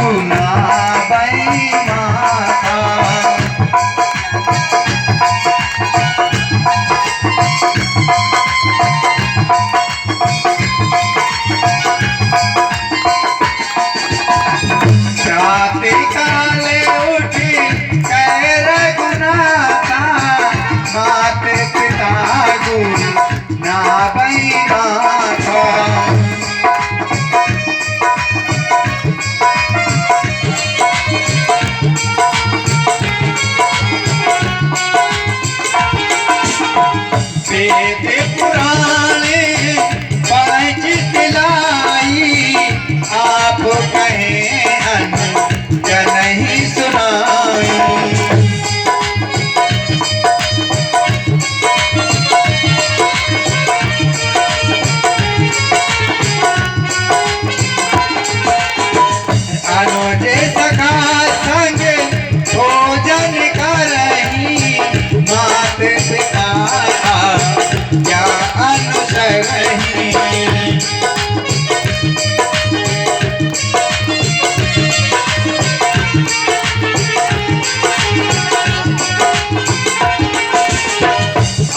गुरु ना बई माथा। प्रातः काले उठी कै रघुनाथा, मात पिता गुरु ना बई माथा। वेद पुराणे पंच दिलाई, आप कहें अनजन ही सुनाई। अनुज सखा संग भोजन करही, मात पिता क्या अनुसरही।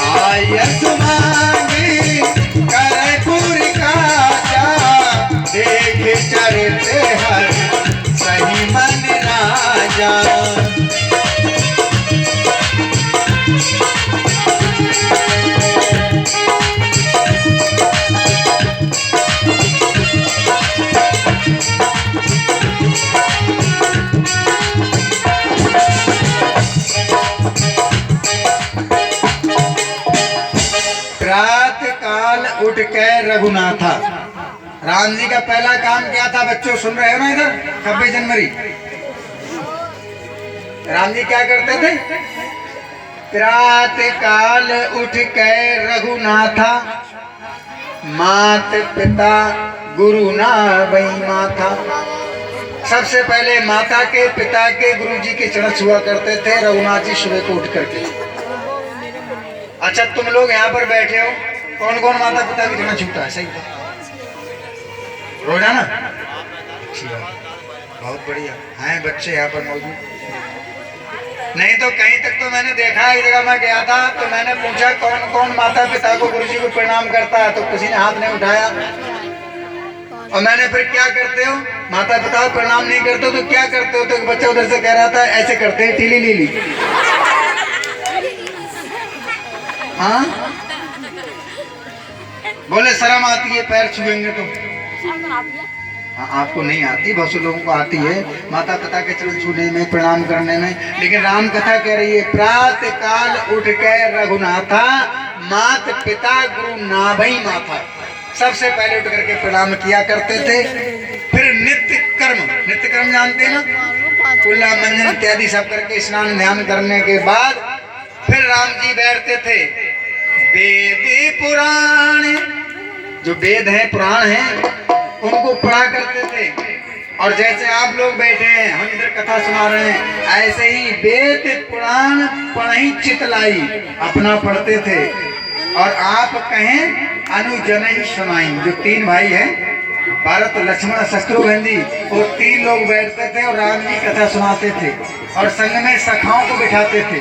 आयस मांगी करपुर काजा, देख चरित हर सही मन राजा। प्रात काल उठ के रघुनाथा। राम जी का पहला काम क्या था बच्चों, सुन रहे हो ना इधर? 26 जनवरी राम जी क्या करते थे? प्रात काल उठ के रघुनाथा, मात पिता गुरु ना बई माथा। सबसे पहले माता के, पिता के, गुरु जी के चरण छुआ करते थे रघुनाथ जी सुबह को उठ करके। अच्छा तुम लोग यहाँ पर बैठे हो, कौन कौन माता पिता की चरण छूटा है? सही है, रोजाना? अच्छी बात, बहुत बढ़िया हैं बच्चे यहाँ पर मौजूद। नहीं तो कहीं तक तो मैंने देखा, एक जगह मैं गया था तो मैंने पूछा कौन कौन माता पिता को, गुरु जी को प्रणाम करता है, तो किसी ने हाथ नहीं उठाया। और मैंने फिर क्या करते हो, माता पिता को प्रणाम नहीं करते हो तो क्या करते हो? तो एक बच्चा उधर से कह रहा था ऐसे करते हैं, टीली लीली। हाँ बोले शर्म आती है पैर छुएंगे तो? हाँ आपको नहीं आती, बहुत से लोगों को आती है माता पिता के चरण छूने में, प्रणाम करने में। लेकिन राम कथा कह रही है प्रात काल उठ के रघुनाथा, मात पिता गुरु ना भई माथा। सबसे पहले उठ करके प्रणाम किया करते थे। फिर नित्य कर्म जानते हैं ना, कुल्ला मंजन इत्यादि सब करके स्नान ध्यान करने के बाद फिर राम जी बैठते थे वेद पुराण, जो वेद हैं पुराण हैं उनको पढ़ा करते थे। और जैसे आप लोग बैठे हैं, हम इधर कथा सुना रहे हैं, ऐसे ही वेद पुराण पढ़ी चितलाई अपना पढ़ते थे। और आप कहें अनुजन ही सुनाई। जो 3 भाई हैं, भरत लक्ष्मण शत्रुघ्न जी, वो 3 लोग बैठते थे और राम जी कथा सुनाते थे और संग में सखाओं को बिठाते थे।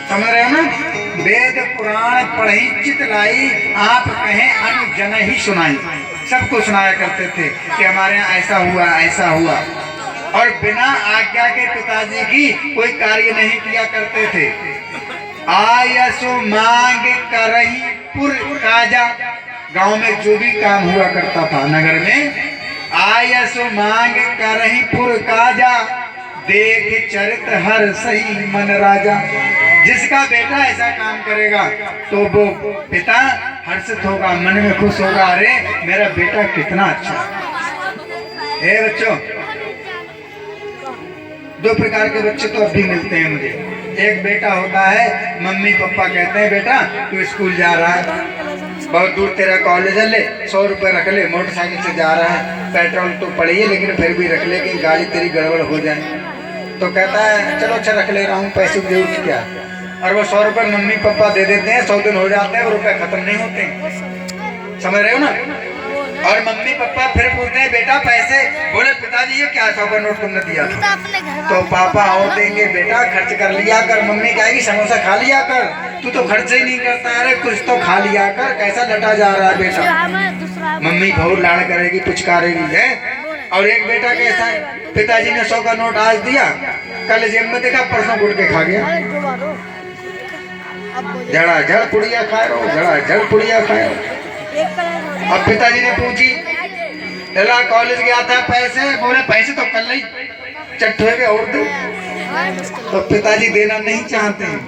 समझ रहे हो ना? वेद पुराण पढ़ी चितलाई, आप कहें अनुजन ही सुनाई। सबको सुनाया करते थे कि हमारे यहाँ ऐसा हुआ ऐसा हुआ। और बिना आज्ञा के पिताजी की कोई कार्य नहीं किया करते थे। आयसु मांग करही पुर काजा, गांव में जो भी काम हुआ करता था नगर में, आयसु मांग करही पुर काजा, देख चरित हर सही मन राजा। जिसका बेटा ऐसा काम करेगा तो वो पिता हर्षित होगा, मन में खुश होगा, अरे मेरा बेटा कितना अच्छा है। बच्चों 2 प्रकार के बच्चे तो अब भी मिलते हैं मुझे। एक बेटा होता है, मम्मी पापा कहते हैं बेटा तू स्कूल जा रहा है, बहुत दूर तेरा कॉलेज है, ले 100 रुपये रख ले, मोटरसाइकिल से जा रहा है, पेट्रोल तो पड़िए लेकिन फिर भी रख ले कि गाड़ी तेरी गड़बड़ हो जाए। तो कहता है चलो अच्छा रख ले रहा हूँ, पैसे की जरूरत क्या। और वो 100 रुपये मम्मी पापा दे देते हैं, 100 दिन हो जाते हैं, वो रुपये खत्म नहीं होते। समझ रहे हो ना? और मम्मी पापा फिर पूछते हैं बेटा पैसे, बोले पिताजी ये क्या 100 का नोट तुमने दिया था? तो पापा और देंगे बेटा खर्च कर लिया कर। मम्मी कहेगी समोसा खा लिया कर, तू तो खर्च ही नहीं करता, अरे कुछ तो खा लिया कर, कैसा लटा जा रहा है बेटा। मम्मी बहुत लाड़ करेगी, पुचकारेगी है। और एक बेटा कैसा है, पिताजी ने 100 का नोट आज दिया, कल जेब में देखा, परसों गुड़ के खा गया। जड़ा जड़ पुड़िया खाए रहो, जड़ा जड़ पुड़िया खाए रहो। अब पिताजी ने पूछी, लला कॉलेज गया था पैसे, बोले पैसे तो कल ही चट्ठे के और दो। तो पिताजी देना नहीं चाहते हैं,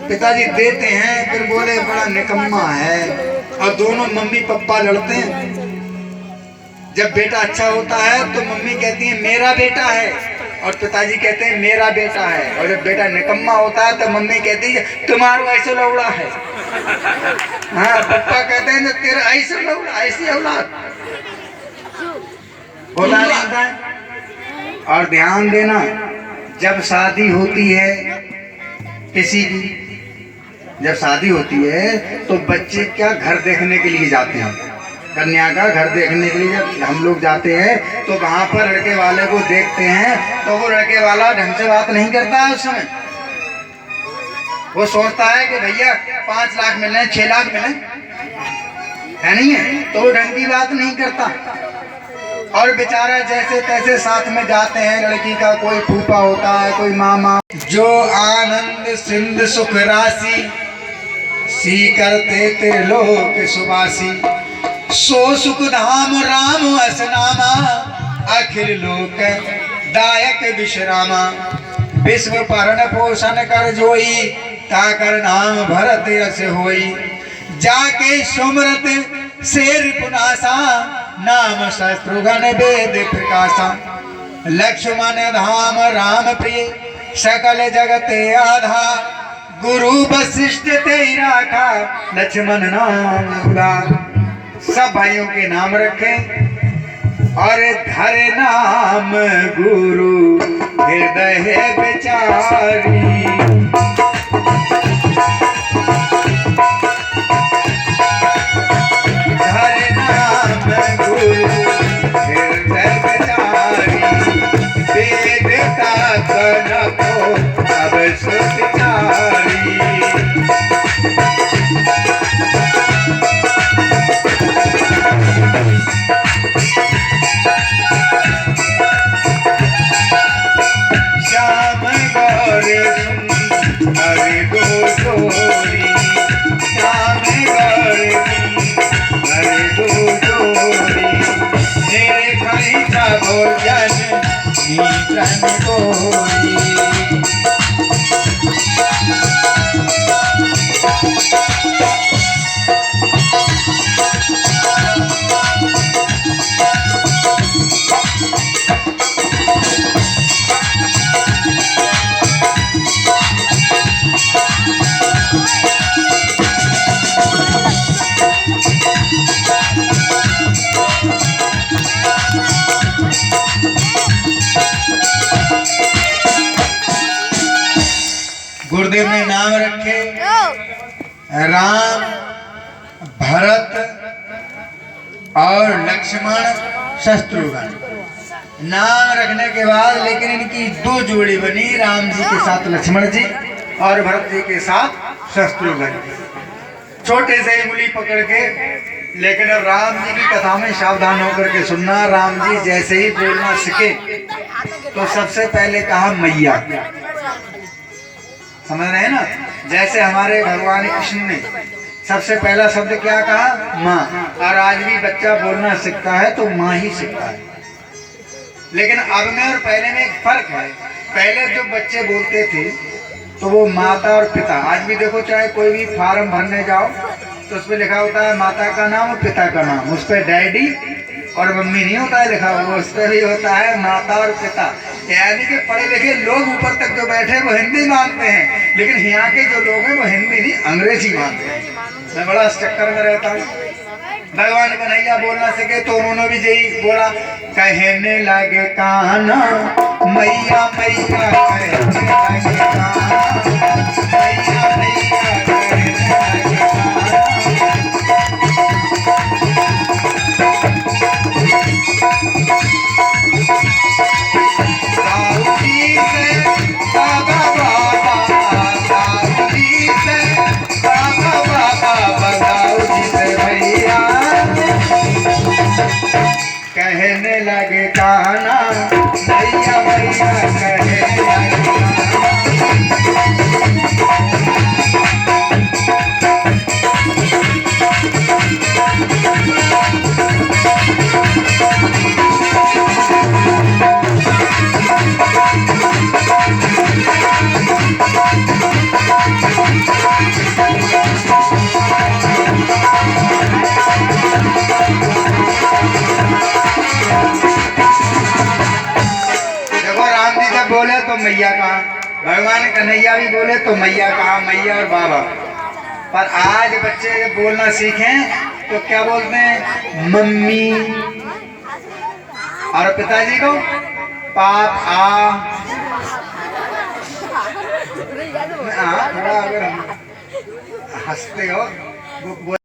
पिताजी देते हैं, फिर बोले बड़ा निकम्मा है। और दोनों मम्मी पापा लड़ते हैं। जब बेटा अच्छा होता है तो मम्मी कहती है मेरा बेटा है, और पिताजी कहते हैं मेरा बेटा है। और जब बेटा निकम्मा होता है तो मम्मी कहती है तुम्हारा ऐसा लौड़ा है। हाँ, पापा कहते हैं तेरा ऐसा लौड़ा, ऐसी औलाद होता नहीं था। और ध्यान देना, जब शादी होती है किसी की, जब शादी होती है तो बच्चे क्या घर देखने के लिए जाते हैं, कन्या का घर देखने के लिए जब हम लोग जाते हैं तो वहाँ पर लड़के वाले को देखते हैं तो वो लड़के वाला ढंग से बात नहीं करता है। उस समय वो सोचता है कि भैया 5 लाख मिले, 6 लाख मिले, है नहीं है, तो वो ढंग की बात नहीं करता। और बेचारा जैसे तैसे साथ में जाते हैं, लड़की का कोई फूफा होता है, कोई मामा। जो आनंद सिंध सुख राशि, सी करते त्रिलोक सुवासी, सो सुख धाम राम असनामा, अखिल लोक दायक विश्रामा। विश्व परण पोषण कर जोई, ताकर नाम भरत यश होई। जाके सुमरत शेर पुनासा, नाम शत्रुघ्न वेद प्रकाशा। लक्ष्मण धाम राम प्रिय, सकल जगत आधा, गुरु वशिष्ठ तेरा का, लक्ष्मण नाम उदार। सब भाइयों के नाम रखें और धरे नाम गुरु हृदय बेचारी। धरे नाम गुरु हृदय बेचारी, वेद का को अब सुचारी। श्याम गौर हरि गो जोड़ी, श्याम गौर हरि गो जोड़ी। मेरे खरी का भोजन नीतन गोरी। गुरुदेव ने नाम रखे राम, भरत और लक्ष्मण, शत्रुघ्न। नाम रखने के बाद लेकिन इनकी 2 जोड़ी बनी, राम जी के साथ लक्ष्मण जी और भरत जी के साथ शत्रुघ्न। छोटे से उंगली पकड़ के, लेकिन अब राम जी की कथा में सावधान होकर के सुनना। राम जी जैसे ही बोलना सीखे तो सबसे पहले कहा मैया, समझ रहे हैं ना। जैसे हमारे भगवान कृष्ण ने सबसे पहला शब्द क्या कहा, माँ। और आज भी बच्चा बोलना सीखता है तो माँ ही सीखता है। लेकिन अब में और पहले में एक फर्क है। पहले जो बच्चे बोलते थे तो वो माता और पिता, आज भी देखो चाहे कोई भी फार्म भरने जाओ तो उस पर लिखा होता है माता का नाम और पिता का नाम, उस पर डैडी और मम्मी नहीं होता है लिखा हुआ, उस पर भी होता है माता और पिता। यानी कि पढ़े लिखे लोग ऊपर तक जो बैठे वो हिंदी मानते हैं, लेकिन यहाँ के जो लोग हैं वो हिंदी नहीं अंग्रेजी मानते हैं। मैं बड़ा इस चक्कर में रहता हूँ। भगवान कन्हैया बोलना सीखे तो उन्होंने भी यही बोला, कहने लगे कान्हा मैया मैया, कहने लगे कान्हा मैया मैया, कहने लगे कान्हा। बोले तो मैया कहा, भगवान कन्हैया भी बोले तो मैया कहा, मैया और बाबा। पर आज बच्चे जब बोलना सीखें तो क्या बोलते हैं? मम्मी। और पिताजी को पापा। थोड़ा अगर हंसते हो